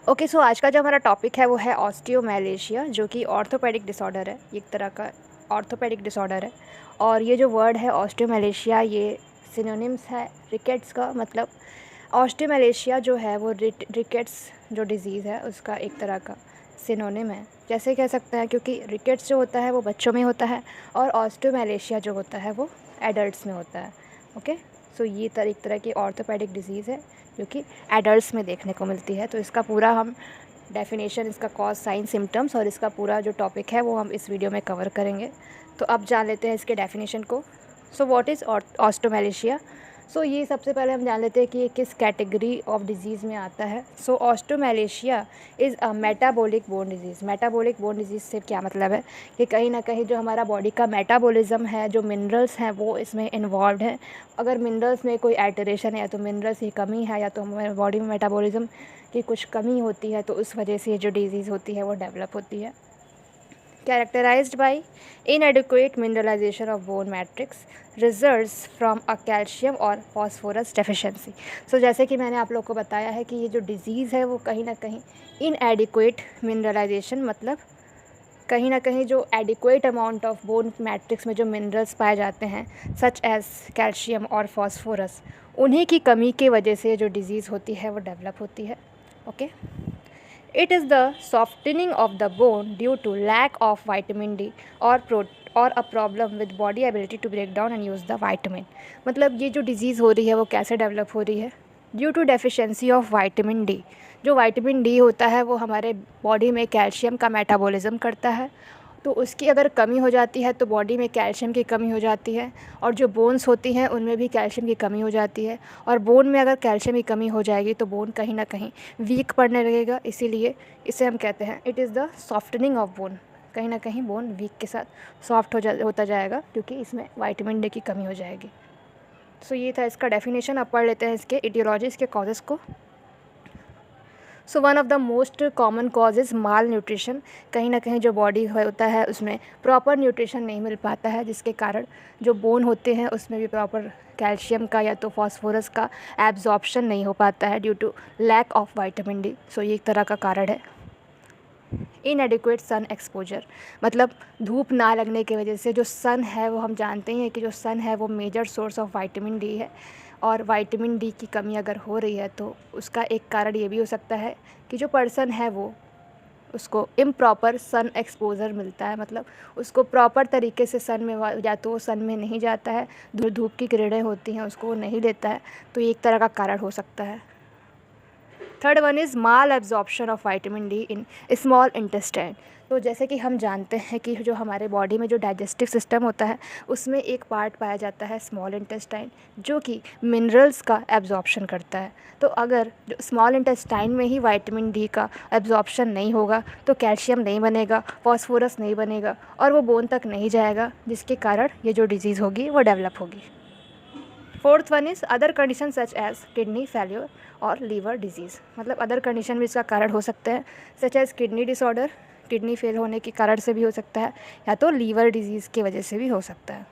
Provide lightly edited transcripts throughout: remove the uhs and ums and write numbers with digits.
Okay so आज का जो हमारा टॉपिक है वो है ऑस्टियोमैलेशिया, जो कि ऑर्थोपेडिक डिसऑर्डर है। एक तरह का ऑर्थोपेडिक डिसऑर्डर है। और ये जो वर्ड है ऑस्टियोमैलेशिया, ये सिनोनिम्स है रिकेट्स का। मतलब ऑस्टियोमैलेशिया जो है वो रिकेट्स जो डिज़ीज़ है उसका एक तरह का सिनोनिम है, जैसे कह सकते हैं, क्योंकि रिकेट्स जो होता है वो बच्चों में होता है और ऑस्टियोमैलेशिया जो होता है वो एडल्ट्स में होता है। ओके, सो ये एक तरह की ऑर्थोपेडिक डिज़ीज़ है जो कि एडल्ट्स में देखने को मिलती है। तो इसका पूरा हम डेफिनेशन, इसका कॉज, साइन, सिम्टम्स और इसका पूरा जो टॉपिक है वो हम इस वीडियो में कवर करेंगे। तो अब जान लेते हैं इसके डेफिनेशन को। So what is ऑस्टियोमैलेशिया? सो ये सबसे पहले हम जान लेते हैं कि ये किस कैटेगरी ऑफ डिजीज़ में आता है। So osteomalacia is a metabolic bone disease. Metabolic bone disease से क्या मतलब है कि कहीं ना कहीं जो हमारा बॉडी का मेटाबॉलिज्म है, जो मिनरल्स हैं वो इसमें इन्वॉल्व है। अगर मिनरल्स में कोई अल्टरेशन है, या तो मिनरल्स की कमी है, या तो हमारे बॉडी में मेटाबॉलिज्म की कुछ कमी होती है, तो उस वजह से ये जो डिजीज़ होती है वो डेवलप होती है। Characterized by inadequate mineralization of bone matrix results from a calcium और phosphorus deficiency। So जैसे कि मैंने आप लोग को बताया है कि ये जो डिज़ीज़ है वो कहीं ना कहीं inadequate mineralization, मतलब कहीं ना कहीं जो adequate amount of bone matrix में जो मिनरल्स पाए जाते हैं, सच एज कैल्शियम और फॉस्फोरस, उन्हीं की कमी की वजह से जो डिज़ीज़ होती है वो डेवलप होती है। Okay, it is the softening of the bone due to lack of vitamin D और a problem with body ability to break down and use the vitamin. मतलब ये जो डिज़ीज़ हो रही है वो कैसे डेवलप हो रही है? Due to deficiency of vitamin D. जो वाइटामिन डी होता है वो हमारे बॉडी में कैल्शियम का मेटाबॉलिज्म करता है, तो उसकी अगर कमी हो जाती है तो बॉडी में कैल्शियम की कमी हो जाती है, और जो बोन्स होती हैं उनमें भी कैल्शियम की कमी हो जाती है। और बोन में अगर कैल्शियम की कमी हो जाएगी तो बोन कहीं ना कहीं वीक पड़ने लगेगा। इसीलिए इसे हम कहते हैं it is the softening of bone. कहीं ना कहीं बोन वीक के साथ सॉफ्ट होता जाएगा, क्योंकि इसमें वाइटामिन डी की कमी हो जाएगी। सो ये था इसका डेफिनेशन। अब पढ़ लेते हैं इसके इटियोलॉजी, इसके कॉजेज़ को। So one of the most common cause is mall nutrition. कहीं ना कहीं जो बॉडी होता है उसमें प्रॉपर न्यूट्रिशन नहीं मिल पाता है, जिसके कारण जो बोन होते हैं उसमें भी प्रॉपर कैल्शियम का या तो फॉस्फोरस का एब्जॉर्प्शन नहीं हो पाता है due to lack of vitamin D. So ये एक तरह का कारण है। इनएडिक्वेट सन एक्सपोजर, मतलब धूप ना लगने की वजह से जो सन है, वो हम जानते हैं कि जो सन है वो major source of vitamin D है, और वाइटामिन डी की कमी अगर हो रही है तो उसका एक कारण ये भी हो सकता है कि जो पर्सन है वो उसको इम्प्रॉपर सन एक्सपोजर मिलता है। मतलब उसको प्रॉपर तरीके से सन में, या तो वो सन में नहीं जाता है, धूप की किरणें होती हैं उसको वो नहीं लेता है, तो ये एक तरह का कारण हो सकता है। Third one is mall absorption of vitamin D in small intestine. तो जैसे कि हम जानते हैं कि जो हमारे बॉडी में जो डाइजेस्टिव सिस्टम होता है उसमें एक पार्ट पाया जाता है स्मॉल इंटेस्टाइन, जो कि मिनरल्स का एब्जॉर्प्शन करता है। तो अगर जो स्मॉल इंटेस्टाइन में ही वाइटामिन डी का एब्जॉर्प्शन नहीं होगा तो कैल्शियम नहीं बनेगा, फॉस्फोरस नहीं बनेगा, और वो बोन तक नहीं जाएगा, जिसके कारण ये जो डिज़ीज़ होगी वो डेवलप होगी। Fourth one is other condition such as kidney failure और लीवर डिजीज़। मतलब अदर कंडीशन भी इसका कारण हो सकते हैं, such as kidney disorder, kidney fail होने के कारण से भी हो सकता है, या तो लीवर डिजीज़ की वजह से भी हो सकता है।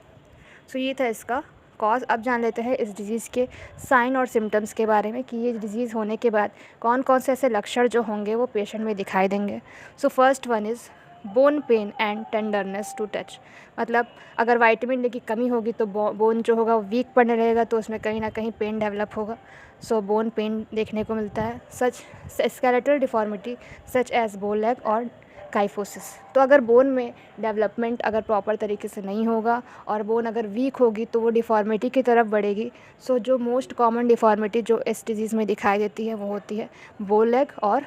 सो ये था इसका कॉज। अब जान लेते हैं इस डिज़ीज़ के साइन और सिम्टम्स के बारे में, कि ये डिज़ीज़ होने के बाद कौन कौन से ऐसे लक्षण जो होंगे वो पेशेंट में दिखाई देंगे। So first one is bone pain and tenderness to touch. मतलब अगर वाइटामिन डी की कमी होगी तो बोन जो होगा वो वीक पड़ने लगेगा, तो उसमें कहीं ना कहीं पेन डेवलप होगा। सो बोन पेन देखने को मिलता है। सच स्केलेटल डिफॉर्मिटी सच एज बो लेग और काइफोसिस। तो अगर बोन में डेवलपमेंट अगर प्रॉपर तरीके से नहीं होगा और बोन अगर वीक होगी तो वो डिफॉर्मिटी की तरफ बढ़ेगी। सो जो मोस्ट कॉमन डिफॉर्मिटी जो इस डिजीज़ में दिखाई देती है वो होती है बो लेग और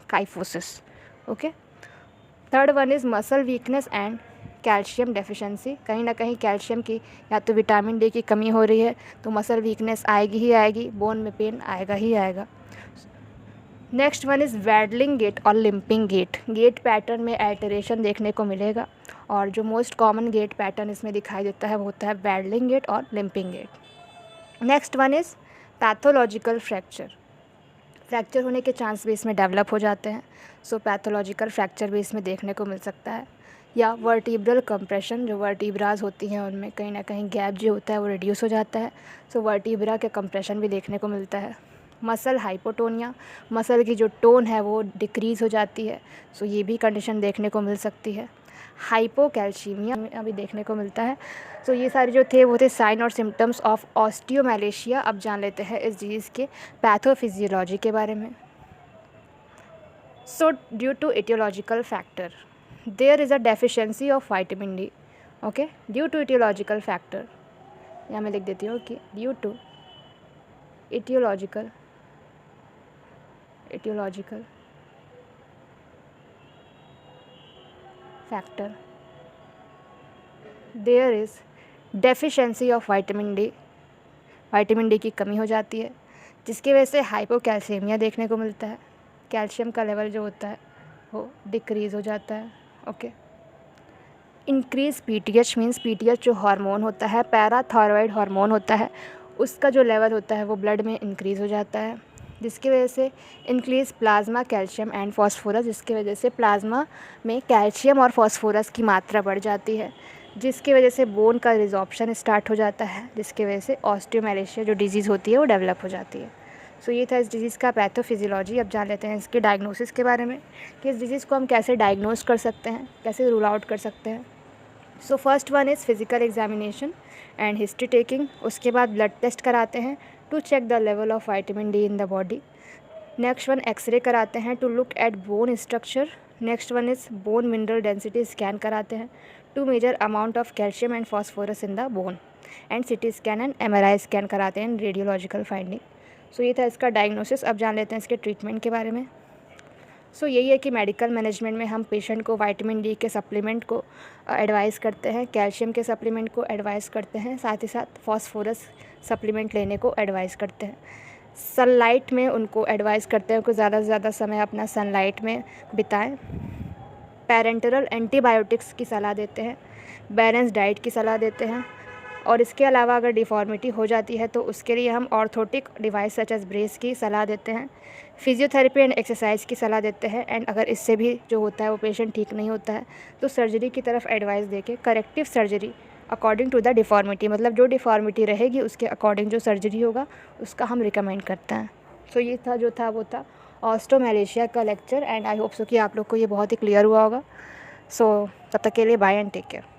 kyphosis. Okay, third one is muscle weakness and calcium deficiency. कहीं ना कहीं कैल्शियम की या तो विटामिन डी की कमी हो रही है तो मसल वीकनेस आएगी ही आएगी, बोन में पेन आएगा ही आएगा। नेक्स्ट वन इज़ वैडलिंग गेट और लिम्पिंग गेट। गेट पैटर्न में अल्टरेशन देखने को मिलेगा, और जो मोस्ट कॉमन गेट पैटर्न इसमें दिखाई देता है वो होता है वैडलिंग गेट और limping gait. Next one is pathological fracture. Fracture होने के चांस भी इसमें डेवलप हो जाते हैं। सो पैथोलॉजिकल फ्रैक्चर भी इसमें देखने को मिल सकता है। या वर्टिब्रल कंप्रेशन, जो वर्टिब्राज होती हैं उनमें कहीं ना कहीं गैप जो होता है वो रिड्यूस हो जाता है। सो वर्टिब्रा के कंप्रेशन भी देखने को मिलता है। मसल हाइपोटोनिया, मसल की जो टोन है वो डिक्रीज़ हो जाती है, सो ये भी कंडीशन देखने को मिल सकती है। हाइपोकैल्सीमिया अभी देखने को मिलता है। सो ये सारे जो थे वो थे साइन और सिम्टम्स ऑफ ऑस्टियोमैलेशिया। अब जान लेते हैं इस डिजीज़ के पैथोफिजियोलॉजी के बारे में। So due to etiological factor there is a deficiency of vitamin D. Okay, due to etiological factor, यहाँ मैं लिख देती हूँ कि due to etiological factor there is deficiency of vitamin D. Vitamin D की कमी हो जाती है, जिसकी वजह से हाइपोकैल्सीमिया देखने को मिलता है। कैल्शियम का लेवल जो होता है वो डिक्रीज़ हो जाता है। Okay, increase PTH means PTH जो हार्मोन होता है, पैराथायरॉयड हार्मोन होता है, उसका जो लेवल होता है वो ब्लड में इंक्रीज़ हो जाता है, जिसकी वजह से increase plasma calcium and phosphorus, जिसकी वजह से प्लाज्मा में कैल्शियम और फॉस्फोरस की मात्रा बढ़ जाती है, जिसकी वजह से बोन का रिजॉर्प्शन स्टार्ट हो जाता है, जिसकी वजह से ऑस्टियोमैलेशिया जो डिजीज़ होती है वो डेवलप हो जाती है। सो ये था इस डिज़ीज़ का पैथोफिजियोलॉजी। अब जान लेते हैं इसके डायग्नोसिस के बारे में कि इस डिज़ीज़ को हम कैसे डायग्नोस कर सकते हैं, कैसे रूल आउट कर सकते हैं। So first one is physical examination and history taking. उसके बाद ब्लड टेस्ट कराते हैं to check the level of vitamin D in the body. Next one x-ray कराते हैं to look at bone structure. Next one is bone mineral density scan कराते हैं to measure amount of calcium and phosphorus in the bone. And CT scan and MRI scan कराते हैं radiological finding. सो ये था इसका diagnosis. अब जान लेते हैं इसके ट्रीटमेंट के बारे में। सो यही है कि मेडिकल मैनेजमेंट में हम पेशेंट को विटामिन डी के सप्लीमेंट को एडवाइस करते हैं, कैल्शियम के सप्लीमेंट को एडवाइस करते हैं, साथ ही साथ फॉस्फोरस सप्लीमेंट लेने को एडवाइस करते हैं। सनलाइट में उनको एडवाइस करते हैं कि ज़्यादा से ज़्यादा समय अपना सनलाइट में बिताएं। पैरेंटरल एंटीबायोटिक्स की सलाह देते हैं, बैलेंस डाइट की सलाह देते हैं, और इसके अलावा अगर डिफ़ॉर्मिटी हो जाती है तो उसके लिए हम orthotic device such as brace की सलाह देते हैं, फिजियोथेरेपी एंड एक्सरसाइज की सलाह देते हैं। एंड अगर इससे भी जो होता है वो पेशेंट ठीक नहीं होता है तो सर्जरी की तरफ एडवाइस देके corrective surgery according to the deformity, मतलब जो डिफ़ॉर्मिटी रहेगी उसके अकॉर्डिंग जो सर्जरी होगा उसका हम रिकमेंड करते हैं। सो ये था जो था वो था ऑस्टियोमैलेशिया का lecture, and I hope so कि आप लोग को ये बहुत ही क्लियर हुआ होगा। सो तब तक के लिए बाय एंड टेक केयर।